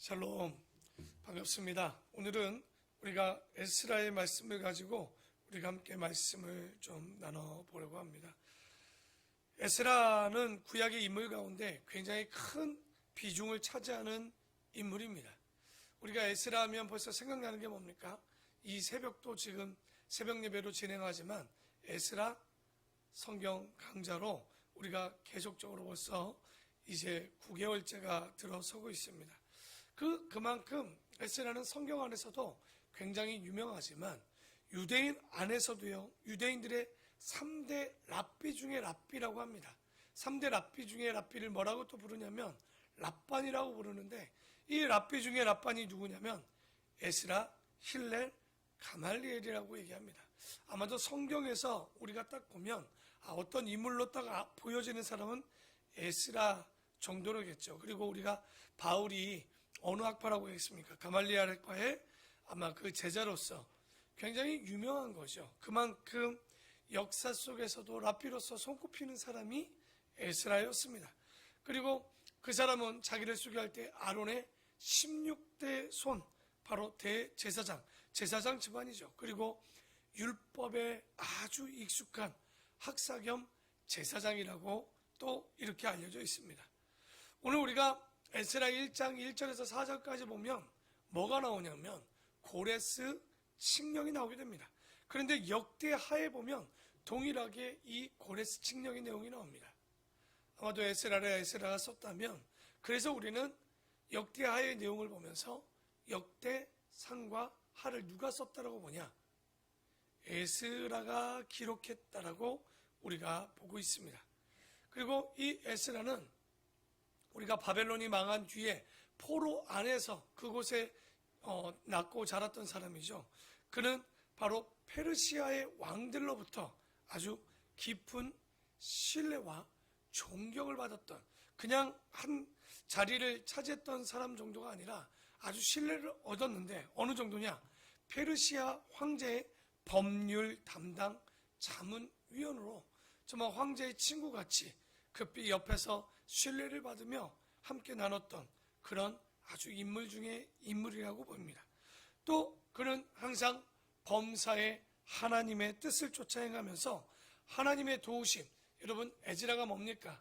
샬롬, 반갑습니다. 오늘은 우리가 에스라의 말씀을 가지고 우리가 함께 말씀을 좀 나눠보려고 합니다. 에스라는 구약의 인물 가운데 굉장히 큰 비중을 차지하는 인물입니다. 우리가 에스라 하면 벌써 생각나는 게 뭡니까? 이 새벽도 지금 새벽 예배로 진행하지만 에스라 성경 강좌로 우리가 계속적으로 벌써 이제 9개월째가 들어서고 있습니다. 그만큼 에스라는 성경 안에서도 굉장히 유명하지만 유대인 안에서도요, 유대인들의 3대 랍비 중에 랍비라고 합니다. 3대 랍비 중에 랍비를 뭐라고 또 부르냐면 랍반이라고 부르는데, 이 랍비 중에 랍반이 누구냐면 에스라, 힐렐, 가말리엘이라고 얘기합니다. 아마도 성경에서 우리가 딱 보면 어떤 인물로 딱 보여지는 사람은 에스라 정도로겠죠. 그리고 우리가 바울이 어느 학파라고 했습니까? 가말리엘 학파의 아마 그 제자로서 굉장히 유명한 거죠. 그만큼 역사 속에서도 랍비로서 손꼽히는 사람이 에스라였습니다. 그리고 그 사람은 자기를 소개할 때 아론의 16대 손, 바로 대제사장, 제사장 집안이죠. 그리고 율법에 아주 익숙한 학사 겸 제사장이라고 또 이렇게 알려져 있습니다. 오늘 우리가 에스라 1장 1절에서 4절까지 보면 뭐가 나오냐면 고레스 칙령이 나오게 됩니다. 그런데 역대하에 보면 동일하게 이 고레스 칙령의 내용이 나옵니다. 아마도 에스라가 썼다면, 그래서 우리는 역대하의 내용을 보면서 역대상과 하를 누가 썼다라고 보냐? 에스라가 기록했다라고 우리가 보고 있습니다. 그리고 이 에스라는 우리가 바벨론이 망한 뒤에 포로 안에서 그곳에 낳고 자랐던 사람이죠. 그는 바로 페르시아의 왕들로부터 아주 깊은 신뢰와 존경을 받았던, 그냥 한 자리를 차지했던 사람 정도가 아니라 아주 신뢰를 얻었는데, 어느 정도냐? 페르시아 황제의 법률 담당 자문위원으로 정말 황제의 친구같이 급히 옆에서 신뢰를 받으며 함께 나눴던 그런 아주 인물 중에 인물이라고 봅니다. 또 그는 항상 범사에 하나님의 뜻을 쫓아 행하면서 하나님의 도우심, 여러분 에스라가 뭡니까?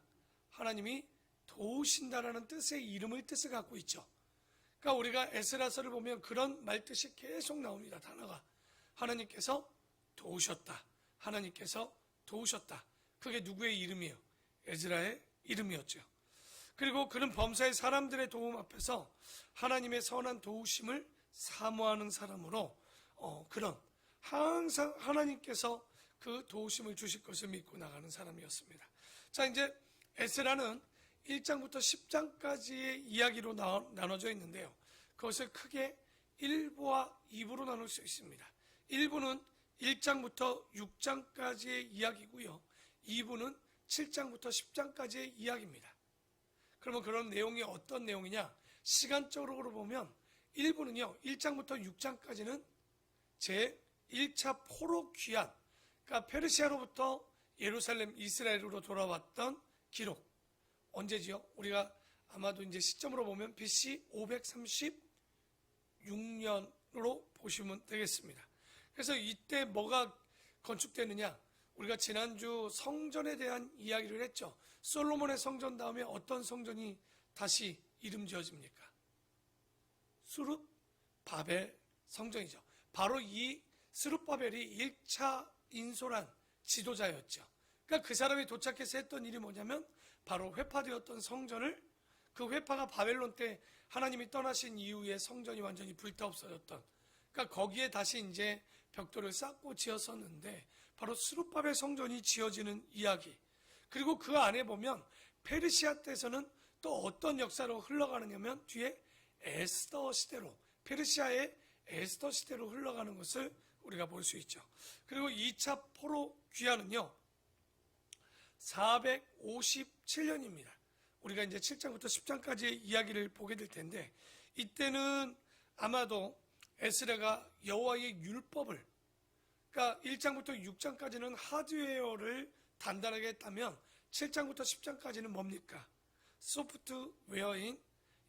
하나님이 도우신다라는 뜻의 뜻을 갖고 있죠. 그러니까 우리가 에스라서를 보면 그런 말뜻이 계속 나옵니다. 단어가 하나님께서 도우셨다, 하나님께서 도우셨다. 그게 누구의 이름이에요? 에스라의 이름이었죠. 그리고 그는 범사의 사람들의 도움 앞에서 하나님의 선한 도우심을 사모하는 사람으로 그런 항상 하나님께서 그 도우심을 주실 것을 믿고 나가는 사람이었습니다. 자, 이제 에스라는 1장부터 10장까지의 이야기로 나눠져 있는데요. 그것을 크게 1부와 2부로 나눌 수 있습니다. 1부는 1장부터 6장까지의 이야기고요. 2부는 7장부터 10장까지의 이야기입니다. 그러면 그런 내용이 어떤 내용이냐? 시간적으로 보면 1부는요, 1장부터 6장까지는 제1차 포로 귀환, 그러니까 페르시아로부터 예루살렘, 이스라엘으로 돌아왔던 기록. 언제지요? 우리가 아마도 이제 시점으로 보면 BC 536년으로 보시면 되겠습니다. 그래서 이때 뭐가 건축되느냐? 우리가 지난주 성전에 대한 이야기를 했죠. 솔로몬의 성전 다음에 어떤 성전이 다시 이름 지어집니까? 수룹 바벨 성전이죠. 바로 이 수룹 바벨이 1차 인솔한 지도자였죠. 그러니까 그 사람이 도착해서 했던 일이 뭐냐면 바로 회파되었던 성전을, 그 회파가 바벨론 때 하나님이 떠나신 이후에 성전이 완전히 불타 없어졌던, 그러니까 거기에 다시 이제 벽돌을 쌓고 지었었는데 바로 스룹바벨 성전이 지어지는 이야기. 그리고 그 안에 보면 페르시아 때에서는 또 어떤 역사로 흘러가느냐면 뒤에 에스더 시대로, 페르시아의 에스더 시대로 흘러가는 것을 우리가 볼 수 있죠. 그리고 2차 포로 귀환은요 457년입니다. 우리가 이제 7장부터 10장까지의 이야기를 보게 될 텐데, 이때는 아마도 에스라가 여호와의 율법을, 그러니까 1장부터 6장까지는 하드웨어를 단단하게 했다면 7장부터 10장까지는 뭡니까? 소프트웨어인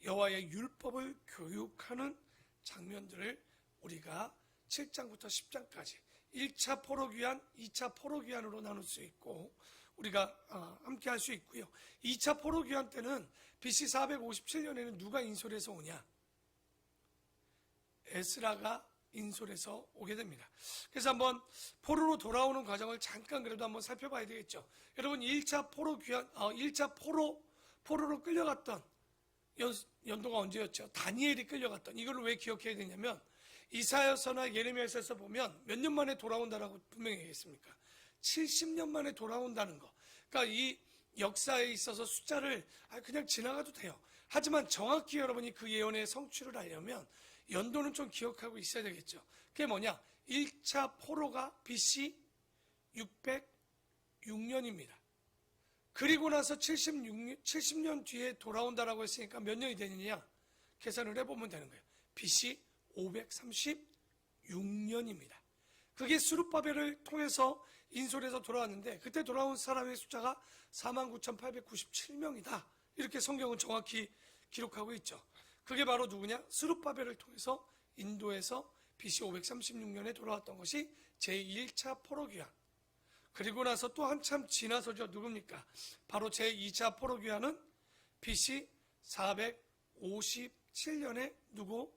여호와의 율법을 교육하는 장면들을 우리가 7장부터 10장까지 1차 포로귀환, 2차 포로귀환으로 나눌 수 있고 우리가 함께 할 수 있고요. 2차 포로귀환 때는 BC 457년에는 누가 인솔해서 오냐? 에스라가 인솔해서 오게 됩니다. 그래서 한번 포로로 돌아오는 과정을 잠깐 그래도 한번 살펴봐야 되겠죠. 여러분 1차 포로귀환, 1차 포로로 끌려갔던 연도가 언제였죠? 다니엘이 끌려갔던. 이걸 왜 기억해야 되냐면 이사야서나 예레미야서에서 보면 몇 년 만에 돌아온다라고 분명히 얘기했습니까? 70년 만에 돌아온다는 거. 그러니까 이 역사에 있어서 숫자를 그냥 지나가도 돼요. 하지만 정확히 여러분이 그 예언의 성취를 하려면 연도는 좀 기억하고 있어야 되겠죠. 그게 뭐냐? 1차 포로가 BC 606년입니다. 그리고 나서 70년 뒤에 돌아온다라고 했으니까 몇 년이 되느냐? 계산을 해보면 되는 거예요. BC 536년입니다. 그게 스룹바벨을 통해서 인솔해서 돌아왔는데 그때 돌아온 사람의 숫자가 49,897명이다. 이렇게 성경은 정확히 기록하고 있죠. 그게 바로 누구냐? 스룹바벨을 통해서 인도에서 BC 536년에 돌아왔던 것이 제1차 포로귀환. 그리고 나서 또 한참 지나서죠. 누굽니까? 바로 제2차 포로귀환은 BC 457년에 누구?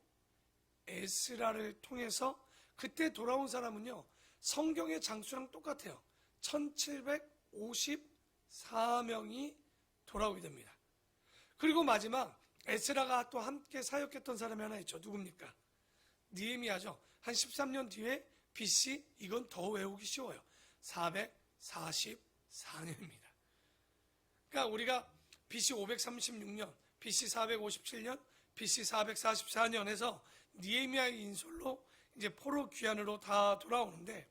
에스라를 통해서 그때 돌아온 사람은요. 성경의 장수랑 똑같아요. 1754명이 돌아오게 됩니다. 그리고 마지막 에스라가 또 함께 사역했던 사람이 하나 있죠. 누굽니까? 느헤미야죠. 한 13년 뒤에 BC, 이건 더 외우기 쉬워요. 444년입니다. 그러니까 우리가 BC 536년, BC 457년, BC 444년에서 느헤미야의 인솔로 이제 포로 귀환으로 다 돌아오는데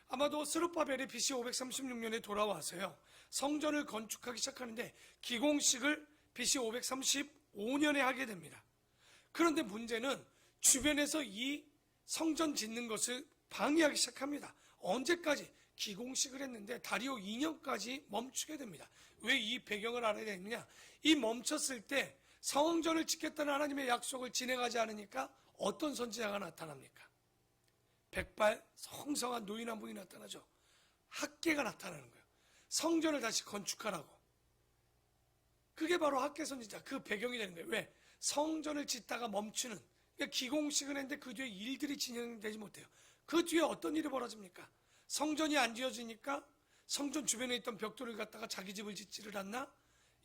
아마도 스룹바벨이 BC 536년에 돌아와서요. 성전을 건축하기 시작하는데 기공식을 BC 535년에 하게 됩니다. 그런데 문제는 주변에서 이 성전 짓는 것을 방해하기 시작합니다. 언제까지? 기공식을 했는데 다리오 2년까지 멈추게 됩니다. 왜 이 배경을 알아야 되느냐? 이 멈췄을 때 성전을 짓겠다는 하나님의 약속을 진행하지 않으니까 어떤 선지자가 나타납니까? 백발 성성한 노인 한 분이 나타나죠. 학개가 나타나는 거예요. 성전을 다시 건축하라고. 그게 바로 학개 선지자, 그 배경이 되는 거예요. 왜? 성전을 짓다가 멈추는. 그러니까 기공식을 했는데 그 뒤에 일들이 진행되지 못해요. 그 뒤에 어떤 일이 벌어집니까? 성전이 안 지어지니까 성전 주변에 있던 벽돌을 갖다가 자기 집을 짓지를 않나?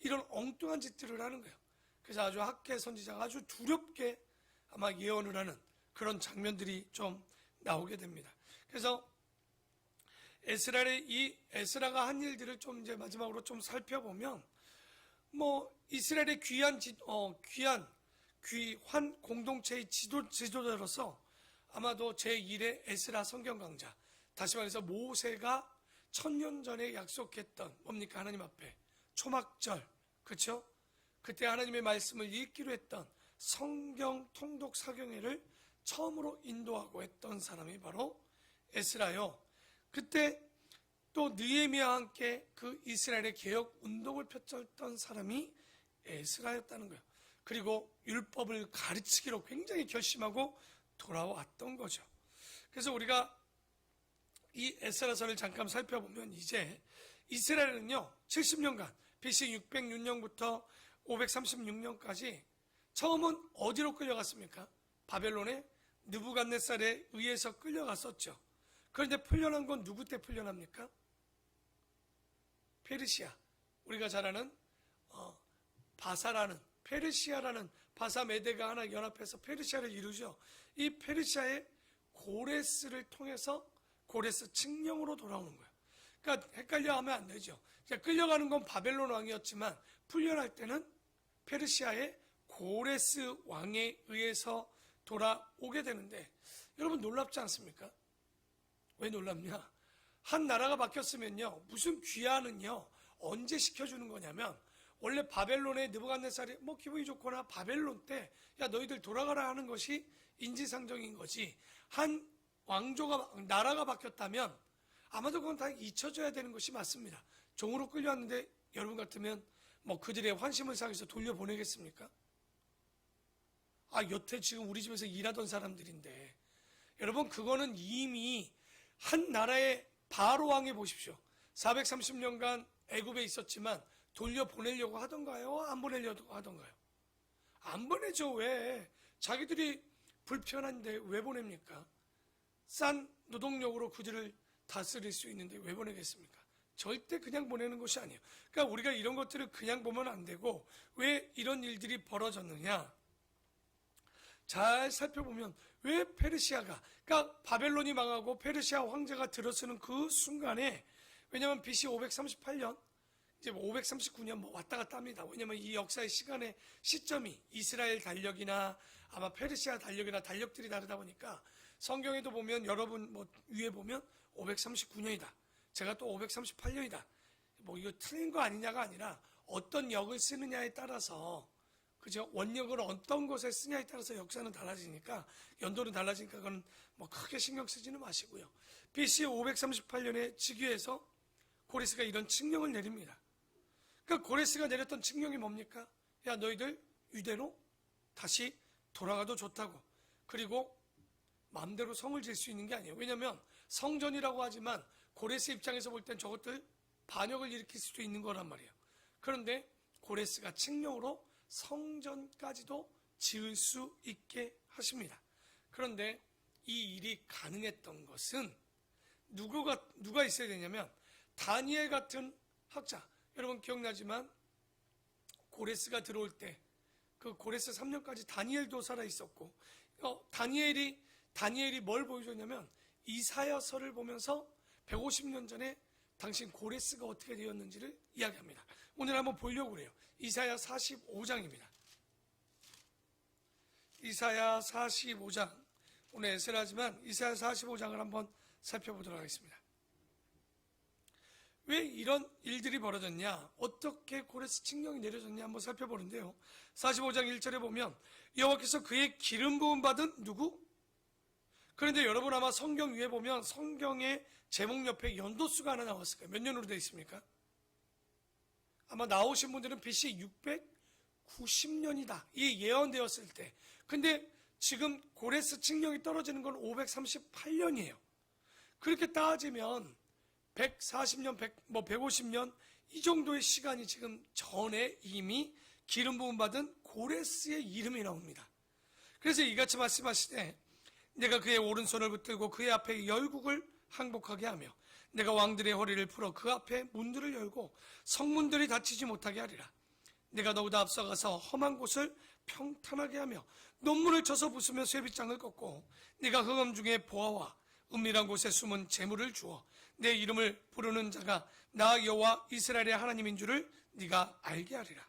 이런 엉뚱한 짓들을 하는 거예요. 그래서 아주 학개 선지자가 아주 두렵게 아마 예언을 하는 그런 장면들이 좀 나오게 됩니다. 그래서 에스라가 한 일들을 좀 이제 마지막으로 좀 살펴보면 이스라엘의 귀환 공동체의 지도자로서 아마도 제1의 에스라 성경 강자, 다시 말해서 모세가 1000년 전에 약속했던 뭡니까? 하나님 앞에 초막절, 그렇죠? 그때 하나님의 말씀을 읽기로 했던 성경 통독 사경회를 처음으로 인도하고 했던 사람이 바로 에스라요. 그때 또 느헤미야와 함께 그 이스라엘의 개혁 운동을 펼쳤던 사람이 에스라였다는 거예요. 그리고 율법을 가르치기로 굉장히 결심하고 돌아왔던 거죠. 그래서 우리가 이 에스라서를 잠깐 살펴보면 이제 이스라엘은요 70년간 BC 606년부터 536년까지 처음은 어디로 끌려갔습니까? 바벨론의 느부갓네살에 의해서 끌려갔었죠. 그런데 풀려난 건 누구 때 풀려납니까? 페르시아, 우리가 잘 아는 바사라는 페르시아라는 바사메대가 하나 연합해서 페르시아를 이루죠. 이 페르시아의 고레스를 통해서 고레스 칙령으로 돌아오는 거예요. 그러니까 헷갈려 하면 안 되죠. 그러니까 끌려가는 건 바벨론 왕이었지만 풀려날 때는 페르시아의 고레스 왕에 의해서 돌아오게 되는데 여러분 놀랍지 않습니까? 왜 놀랍냐? 한 나라가 바뀌었으면요 무슨 귀환은요 언제 시켜주는 거냐면 원래 바벨론의 느부갓네살이 기분이 좋거나 바벨론 때 야 너희들 돌아가라 하는 것이 인지상정인 거지. 한 왕조가 나라가 바뀌었다면 아마도 그건 다 잊혀져야 되는 것이 맞습니다. 종으로 끌려왔는데 여러분 같으면 그들의 환심을 사기 위해서 돌려보내겠습니까? 여태 지금 우리 집에서 일하던 사람들인데, 여러분 그거는 이미 한 나라의 바로왕에 보십시오. 430년간 애굽에 있었지만 돌려보내려고 하던가요? 안 보내려고 하던가요? 안 보내죠. 왜? 자기들이 불편한데 왜 보냅니까? 싼 노동력으로 그들을 다스릴 수 있는데 왜 보내겠습니까? 절대 그냥 보내는 것이 아니에요. 그러니까 우리가 이런 것들을 그냥 보면 안 되고, 왜 이런 일들이 벌어졌느냐? 잘 살펴보면 왜 페르시아가, 그러니까 바벨론이 망하고 페르시아 황제가 들어서는 그 순간에, 왜냐하면 BC 538년 이제 539년 왔다 갔다 합니다. 왜냐하면 이 역사의 시간의 시점이 이스라엘 달력이나 아마 페르시아 달력이나 달력들이 다르다 보니까, 성경에도 보면 여러분 위에 보면 539년이다. 제가 또 538년이다. 이거 틀린 거 아니냐가 아니라 어떤 역을 쓰느냐에 따라서, 그죠? 원역을 어떤 곳에 쓰냐에 따라서 역사는 달라지니까, 연도는 달라지니까 그건 크게 신경 쓰지는 마시고요. BC 538년에 즉위해서 고레스가 이런 칙령을 내립니다. 그러니까 고레스가 내렸던 칙령이 뭡니까? 야, 너희들 유대로 다시 돌아가도 좋다고. 그리고 마음대로 성을 지을 수 있는 게 아니에요. 왜냐하면 성전이라고 하지만 고레스 입장에서 볼 땐 저것들 반역을 일으킬 수도 있는 거란 말이에요. 그런데 고레스가 칙령으로 성전까지도 지을 수 있게 하십니다. 그런데 이 일이 가능했던 것은 누가 있어야 되냐면, 다니엘 같은 학자. 여러분 기억나지만 고레스가 들어올 때 그 고레스 3년까지 다니엘도 살아 있었고, 다니엘이 뭘 보여줬냐면, 이사야서를 보면서 150년 전에 당신 고레스가 어떻게 되었는지를 이야기합니다. 오늘 한번 보려고 그래요. 이사야 45장입니다. 이사야 45장. 오늘 에스라지만 이사야 45장을 한번 살펴보도록 하겠습니다. 왜 이런 일들이 벌어졌냐? 어떻게 고레스 칙령이 내려졌냐? 한번 살펴보는데요. 45장 1절에 보면 여호와께서 그의 기름 부음 받은 누구? 그런데 여러분 아마 성경 위에 보면 성경의 제목 옆에 연도수가 하나 나왔을 거예요. 몇 년으로 되어 있습니까? 아마 나오신 분들은 BC 690년이다. 이게 예언되었을 때. 근데 지금 고레스 칙령이 떨어지는 건 538년이에요. 그렇게 따지면 140년, 150년 이 정도의 시간이 지금 전에 이미 기름 부음 받은 고레스의 이름이 나옵니다. 그래서 이같이 말씀하시되, 내가 그의 오른손을 붙들고 그의 앞에 열국을 항복하게 하며 내가 왕들의 허리를 풀어 그 앞에 문들을 열고 성문들이 닫히지 못하게 하리라. 내가 너보다 앞서가서 험한 곳을 평탄하게 하며 논문을 쳐서 부수며 쇠빗장을 꺾고 네가 흑암 중에 보아와 은밀한 곳에 숨은 재물을 주어 내 이름을 부르는 자가 나 여호와 이스라엘의 하나님인 줄을 네가 알게 하리라.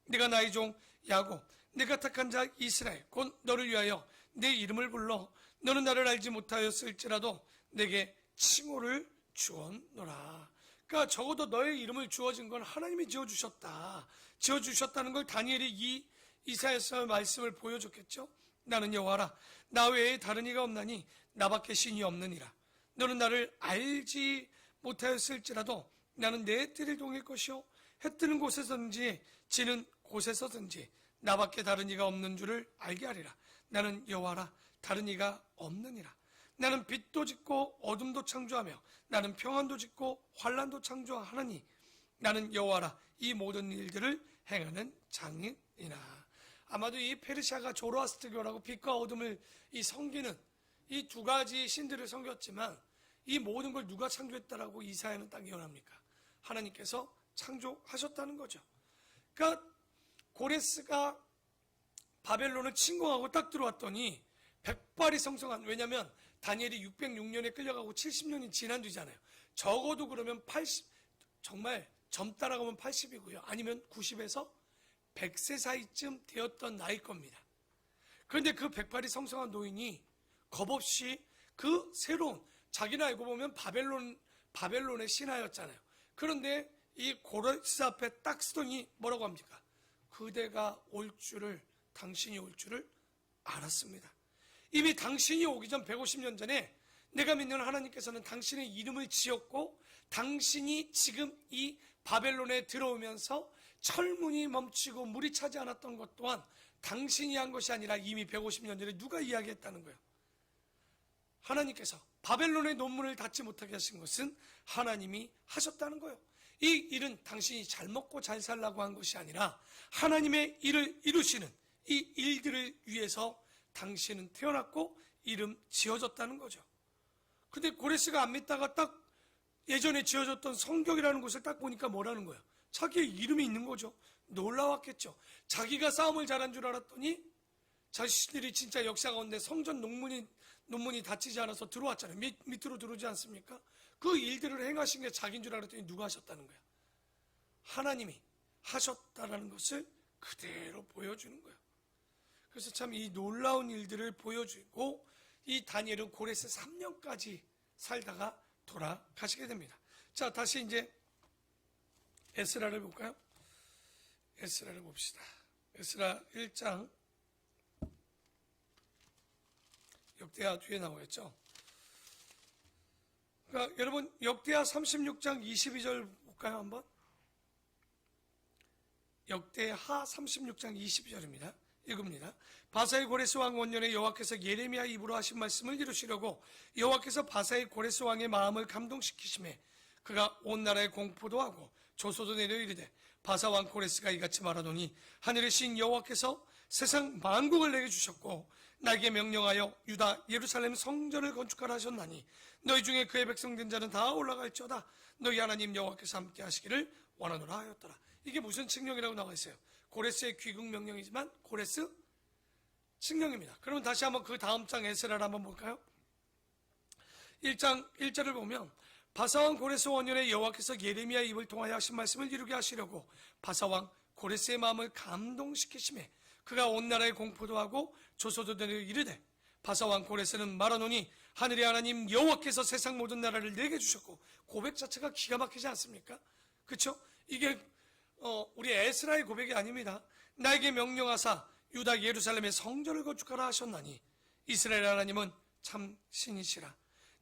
네가 나의 종 야곱, 내가 택한 자 이스라엘 곧 너를 위하여 내 이름을 불러 너는 나를 알지 못하였을지라도 내게 칭호를 주었노라. 그러니까 적어도 너의 이름을 주어진 건 하나님이 지어주셨다. 지어주셨다는 걸 다니엘이 이 이사야서의 말씀을 보여줬겠죠. 나는 여호와라. 나 외에 다른 이가 없나니 나밖에 신이 없느니라. 너는 나를 알지 못하였을지라도 나는 내 뜰을 동일 것이요 해 뜨는 곳에서든지 지는 곳에서든지 나밖에 다른 이가 없는 줄을 알게 하리라. 나는 여호와라. 다른 이가 없느니라. 나는 빛도 짓고 어둠도 창조하며 나는 평안도 짓고 환난도 창조하나니 나는 여호와라. 이 모든 일들을 행하는 장인이나. 아마도 이 페르시아가 조로아스트교라고 빛과 어둠을 섬기는 이 두 가지 신들을 섬겼지만, 이 모든 걸 누가 창조했다라고 이사야는 딱 예언합니까? 하나님께서 창조하셨다는 거죠. 그러니까 고레스가 바벨론을 침공하고 딱 들어왔더니 백발이 성성한, 왜냐하면 다니엘이 606년에 끌려가고 70년이 지난 뒤잖아요. 적어도 그러면 80, 정말 젊다라고 하면 80이고요. 아니면 90에서 100세 사이쯤 되었던 나일 겁니다. 그런데 그 백발이 성성한 노인이 겁없이 그 새로운, 자기는 알고 보면 바벨론의 신하였잖아요. 그런데 이 고레스 앞에 딱 쓰더니 뭐라고 합니까? 그대가 올 줄을, 당신이 올 줄을 알았습니다. 이미 당신이 오기 전 150년 전에 내가 믿는 하나님께서는 당신의 이름을 지었고, 당신이 지금 이 바벨론에 들어오면서 철문이 멈추고 물이 차지 않았던 것 또한 당신이 한 것이 아니라 이미 150년 전에 누가 이야기했다는 거예요. 하나님께서 바벨론의 논문을 닫지 못하게 하신 것은 하나님이 하셨다는 거예요. 이 일은 당신이 잘 먹고 잘 살라고 한 것이 아니라 하나님의 일을 이루시는 이 일들을 위해서 당신은 태어났고 이름 지어졌다는 거죠. 근데 고레스가 안 믿다가 딱 예전에 지어졌던 성경이라는 곳을 딱 보니까 뭐라는 거예요? 자기의 이름이 있는 거죠. 놀라웠겠죠. 자기가 싸움을 잘한 줄 알았더니 자신들이 진짜 역사 가운데 성전 논문이 닫히지 않아서 들어왔잖아요. 밑으로 들어오지 않습니까? 그 일들을 행하신 게 자기인 줄 알았더니 누가 하셨다는 거야? 하나님이 하셨다라는 것을 그대로 보여주는 거예요. 그래서 참 이 놀라운 일들을 보여주고 이 다니엘은 고레스 3년까지 살다가 돌아가시게 됩니다. 자, 다시 이제 에스라를 볼까요? 에스라를 봅시다. 에스라 1장 역대하 뒤에 나오겠죠. 그러니까 여러분 역대하 36장 22절 볼까요 한번? 역대하 36장 22절입니다. 읽습니다. 바사의 고레스 왕 원년에 여호와께서 예레미야 입으로 하신 말씀을 이루시려고 여호와께서 바사의 고레스 왕의 마음을 감동시키심에 그가 온 나라에 공포도 하고 조소도 내려 이르되 바사 왕 고레스가 이같이 말하노니 하늘의 신 여호와께서 세상 만국을 내게 주셨고 나에게 명령하여 유다 예루살렘 성전을 건축하라 하셨나니 너희 중에 그의 백성된 자는 다 올라갈지어다 너희 하나님 여호와께서 함께 하시기를 원하노라 하였더라. 이게 무슨 칙령이라고 나와 있어요? 고레스의 귀국 명령이지만 고레스 칙령입니다. 그러면 다시 한번 그 다음 장 에스라를 한번 볼까요? 1장 1절을 보면 바사왕 고레스 원년에 여호와께서 예레미야 입을 통하여 하신 말씀을 이루게 하시려고 바사왕 고레스의 마음을 감동시키심에 그가 온 나라에 공포도 하고 조소도 내려 이르되 바사왕 고레스는 말하노니 하늘의 하나님 여호와께서 세상 모든 나라를 내게 주셨고 고백 자체가 기가 막히지 않습니까? 그렇죠? 이게 우리 에스라의 고백이 아닙니다. 나에게 명령하사 유다 예루살렘의 성전을 건축하라 하셨나니 이스라엘 하나님은 참 신이시라.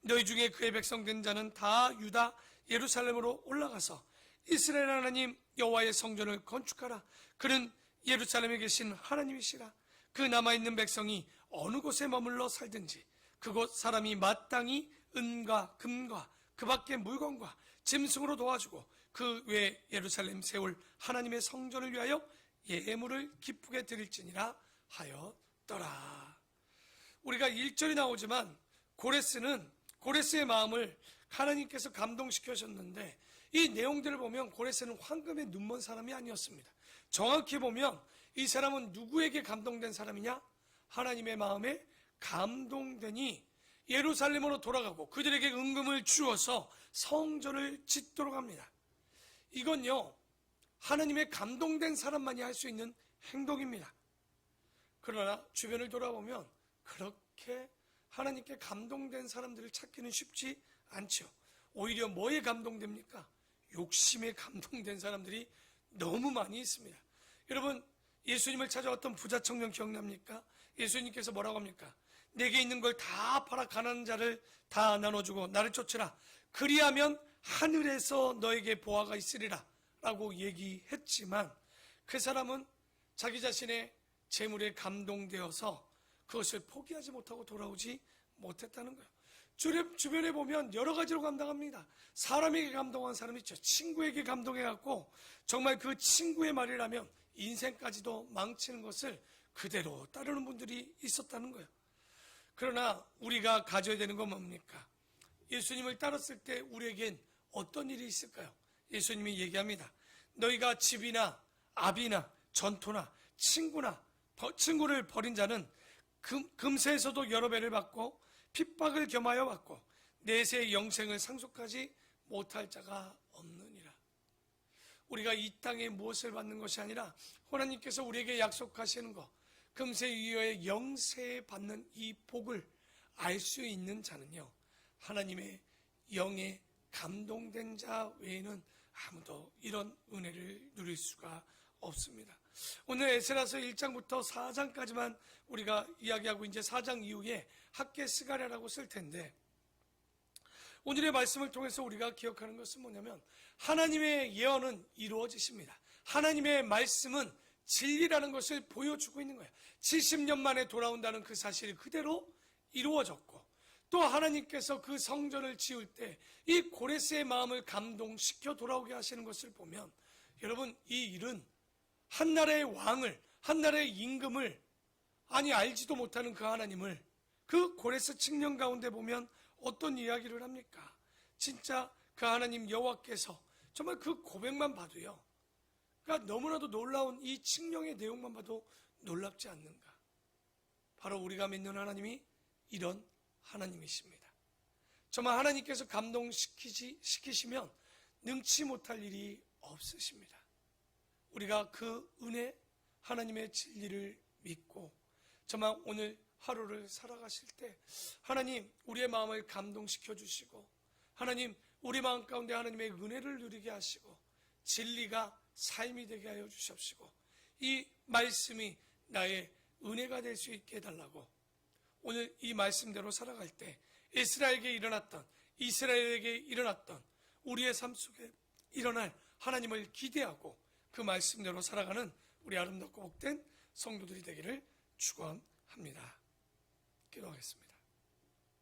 너희 중에 그의 백성된 자는 다 유다 예루살렘으로 올라가서 이스라엘 하나님 여호와의 성전을 건축하라. 그는 예루살렘에 계신 하나님이시라. 그 남아있는 백성이 어느 곳에 머물러 살든지 그곳 사람이 마땅히 은과 금과 그 밖의 물건과 짐승으로 도와주고 그 외 예루살렘 세울 하나님의 성전을 위하여 예물을 기쁘게 드릴지니라 하였더라. 우리가 1절이 나오지만 고레스의 마음을 하나님께서 감동시켜셨는데 이 내용들을 보면 고레스는 황금에 눈먼 사람이 아니었습니다. 정확히 보면 이 사람은 누구에게 감동된 사람이냐? 하나님의 마음에 감동되니 예루살렘으로 돌아가고 그들에게 은금을 주어서 성전을 짓도록 합니다. 이건요 하나님의 감동된 사람만이 할 수 있는 행동입니다. 그러나 주변을 돌아보면 그렇게 하나님께 감동된 사람들을 찾기는 쉽지 않죠. 오히려 뭐에 감동됩니까? 욕심에 감동된 사람들이 너무 많이 있습니다. 여러분 예수님을 찾아왔던 부자 청년 기억납니까? 예수님께서 뭐라고 합니까? 내게 있는 걸 다 팔아 가난한 자를 다 나눠주고 나를 쫓으라. 그리하면 하늘에서 너에게 보화가 있으리라 라고 얘기했지만 그 사람은 자기 자신의 재물에 감동되어서 그것을 포기하지 못하고 돌아오지 못했다는 거예요. 주변에 보면 여러 가지로 감동합니다. 사람에게 감동한 사람이 있죠. 친구에게 감동해갖고 정말 그 친구의 말이라면 인생까지도 망치는 것을 그대로 따르는 분들이 있었다는 거예요. 그러나 우리가 가져야 되는 건 뭡니까? 예수님을 따랐을 때 우리에겐 어떤 일이 있을까요? 예수님이 얘기합니다. 너희가 집이나 아비나 전토나 친구를 버린 자는 금세에서도 여러 배를 받고 핍박을 겸하여 받고 내세의 영생을 상속하지 못할 자가 없느니라. 우리가 이 땅에 무엇을 받는 것이 아니라 하나님께서 우리에게 약속하시는 것, 금세 위에 영생에 받는 이 복을 알 수 있는 자는요 하나님의 영에 감동된 자 외에는 아무도 이런 은혜를 누릴 수가 없습니다. 오늘 에스라서 1장부터 4장까지만 우리가 이야기하고 이제 4장 이후에 학계 스가랴라고 쓸 텐데 오늘의 말씀을 통해서 우리가 기억하는 것은 뭐냐면 하나님의 예언은 이루어지십니다. 하나님의 말씀은 진리라는 것을 보여주고 있는 거예요. 70년 만에 돌아온다는 그 사실이 그대로 이루어졌고, 또 하나님께서 그 성전을 지을 때 이 고레스의 마음을 감동시켜 돌아오게 하시는 것을 보면, 여러분, 이 일은 한 나라의 왕을, 한 나라의 임금을, 아니 알지도 못하는 그 하나님을 그 고레스 칙령 가운데 보면 어떤 이야기를 합니까? 진짜 그 하나님 여호와께서 정말 그 고백만 봐도요, 그러니까 너무나도 놀라운 이 칙령의 내용만 봐도 놀랍지 않는가? 바로 우리가 믿는 하나님이 이런 하나님이십니다. 정말 하나님께서 감동시키시면 능치 못할 일이 없으십니다. 우리가 그 은혜, 하나님의 진리를 믿고 정말 오늘 하루를 살아가실 때 하나님 우리의 마음을 감동시켜 주시고, 하나님 우리 마음 가운데 하나님의 은혜를 누리게 하시고 진리가 삶이 되게 하여 주십시고, 이 말씀이 나의 은혜가 될 수 있게 해달라고, 오늘 이 말씀대로 살아갈 때 이스라엘에게 일어났던 우리의 삶 속에 일어날 하나님을 기대하고 그 말씀대로 살아가는 우리 아름답고 복된 성도들이 되기를 축원합니다. 기도하겠습니다.